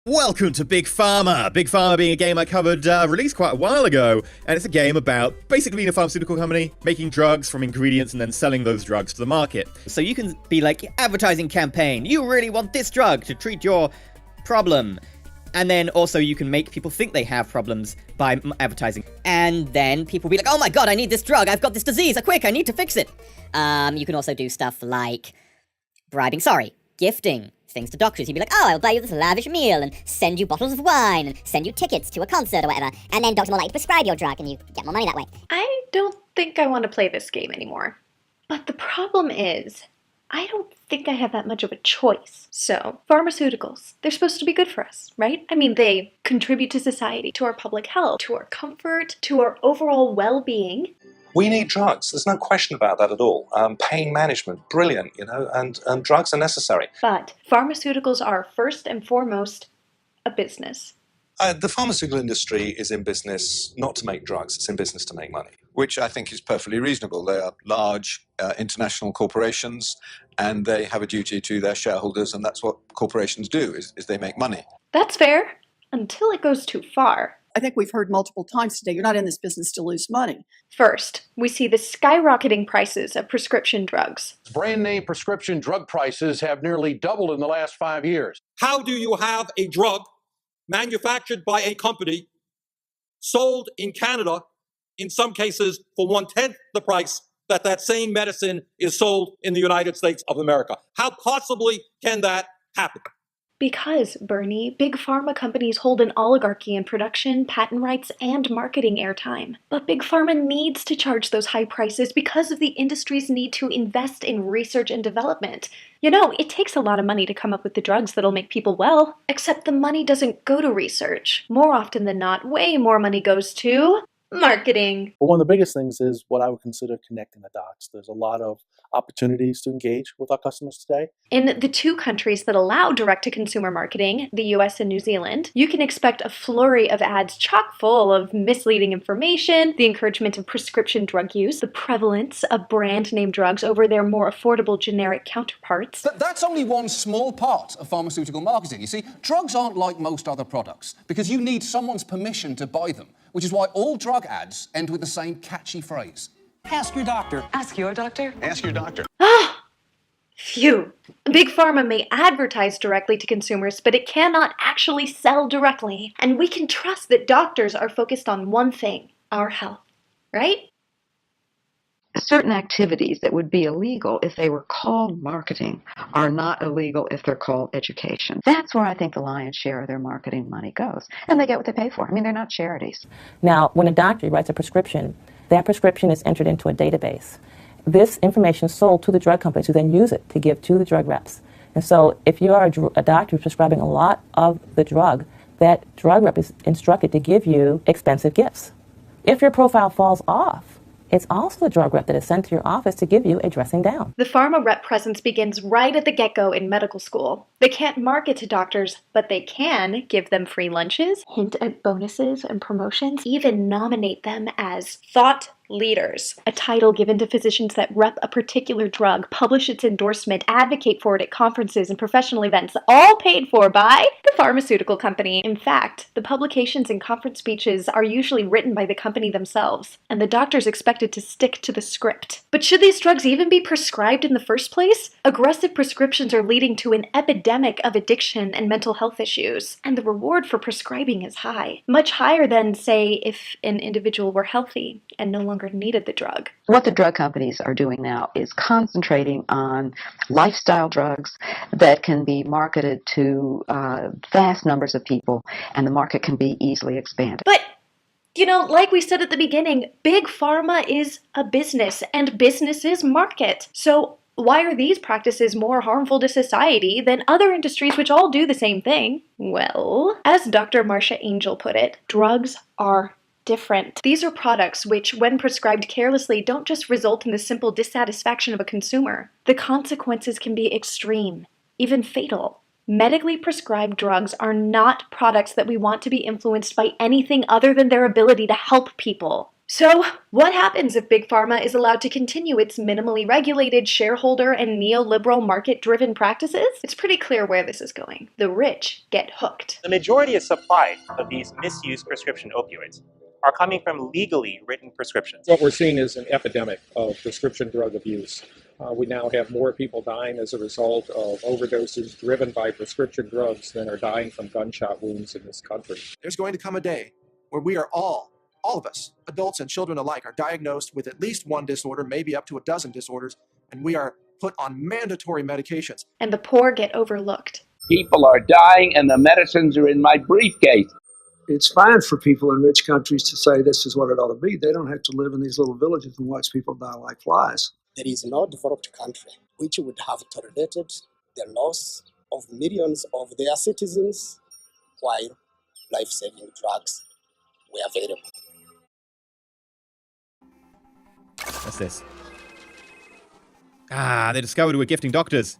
Welcome to Big Pharma. Big Pharma being a game I covered, released quite a while ago, and it's a game about basically a pharmaceutical company making drugs from ingredients and then selling those drugs to the market. So you can be like, advertising campaign, you really want this drug to treat your problem. And then also you can make people think they have problems by advertising. And then people will be like, oh my god, I need this drug, I've got this disease, quick, I need to fix it. You can also do stuff like gifting things to doctors. You'd be like, oh, I'll buy you this lavish meal and send you bottles of wine and send you tickets to a concert or whatever. And then doctors will like to prescribe your drug and you get more money that way. I don't think I want to play this game anymore. But the problem is, I don't think I have that much of a choice. So, pharmaceuticals, they're supposed to be good for us, right? I mean, they contribute to society, to our public health, to our comfort, to our overall well-being. We need drugs. There's no question about that at all. Pain management, brilliant, and drugs are necessary. But pharmaceuticals are first and foremost a business. The pharmaceutical industry is in business not to make drugs, it's in business to make money. Which I think is perfectly reasonable. They are large international corporations and they have a duty to their shareholders, and that's what corporations do, is they make money. That's fair, until it goes too far. I think we've heard multiple times today, you're not in this business to lose money. First, we see the skyrocketing prices of prescription drugs. Brand name prescription drug prices have nearly doubled in the last 5 years. How do you have a drug manufactured by a company, sold in Canada, in some cases for 1/10 the price that same medicine is sold in the United States of America? How possibly can that happen? Because, Bernie, big pharma companies hold an oligarchy in production, patent rights, and marketing airtime. But big pharma needs to charge those high prices because of the industry's need to invest in research and development. You know, it takes a lot of money to come up with the drugs that'll make people well. Except the money doesn't go to research. More often than not, way more money goes to marketing. But one of the biggest things is what I would consider connecting the dots. There's a lot of opportunities to engage with our customers today. In the two countries that allow direct-to-consumer marketing, the US and New Zealand, you can expect a flurry of ads chock full of misleading information, the encouragement of prescription drug use, the prevalence of brand-name drugs over their more affordable generic counterparts. But that's only one small part of pharmaceutical marketing. You see, drugs aren't like most other products because you need someone's permission to buy them, which is why all drug ads end with the same catchy phrase. Ask your doctor. Ask your doctor. Ask your doctor. Ah! Phew. Big Pharma may advertise directly to consumers, but it cannot actually sell directly. And we can trust that doctors are focused on one thing, our health. Right? Certain activities that would be illegal if they were called marketing are not illegal if they're called education. That's where I think the lion's share of their marketing money goes. And they get what they pay for. I mean, they're not charities. Now, when a doctor writes a prescription, that prescription is entered into a database. This information is sold to the drug companies who then use it to give to the drug reps. And so if you are a doctor who's prescribing a lot of the drug, that drug rep is instructed to give you expensive gifts. If your profile falls off, it's also a drug rep that is sent to your office to give you a dressing down. The pharma rep presence begins right at the get-go in medical school. They can't market to doctors, but they can give them free lunches, hint at bonuses and promotions, even nominate them as thought leaders, a title given to physicians that rep a particular drug, publish its endorsement, advocate for it at conferences and professional events, all paid for by the pharmaceutical company. In fact, the publications and conference speeches are usually written by the company themselves, and the doctor's expected to stick to the script. But should these drugs even be prescribed in the first place? Aggressive prescriptions are leading to an epidemic of addiction and mental health issues, and the reward for prescribing is high. Much higher than, say, if an individual were healthy and no longer needed the drug. What the drug companies are doing now is concentrating on lifestyle drugs that can be marketed to vast numbers of people, and the market can be easily expanded. But you know, like we said at the beginning, big pharma is a business, and businesses market. So why are these practices more harmful to society than other industries which all do the same thing? Well, as Dr. Marcia Angel put it, drugs are different. These are products which, when prescribed carelessly, don't just result in the simple dissatisfaction of a consumer. The consequences can be extreme, even fatal. Medically prescribed drugs are not products that we want to be influenced by anything other than their ability to help people. So, what happens if Big Pharma is allowed to continue its minimally regulated, shareholder, and neoliberal market-driven practices? It's pretty clear where this is going. The rich get hooked. The majority of supply of these misused prescription opioids are coming from legally written prescriptions. What we're seeing is an epidemic of prescription drug abuse. We now have more people dying as a result of overdoses driven by prescription drugs than are dying from gunshot wounds in this country. There's going to come a day where we are all of us, adults and children alike, are diagnosed with at least one disorder, maybe up to a dozen disorders, and we are put on mandatory medications. And the poor get overlooked. People are dying and the medicines are in my briefcase. It's fine for people in rich countries to say this is what it ought to be. They don't have to live in these little villages and watch people die like flies. There is no developed country which would have tolerated the loss of millions of their citizens while life-saving drugs were available. What's this? Ah, they discovered we're gifting doctors.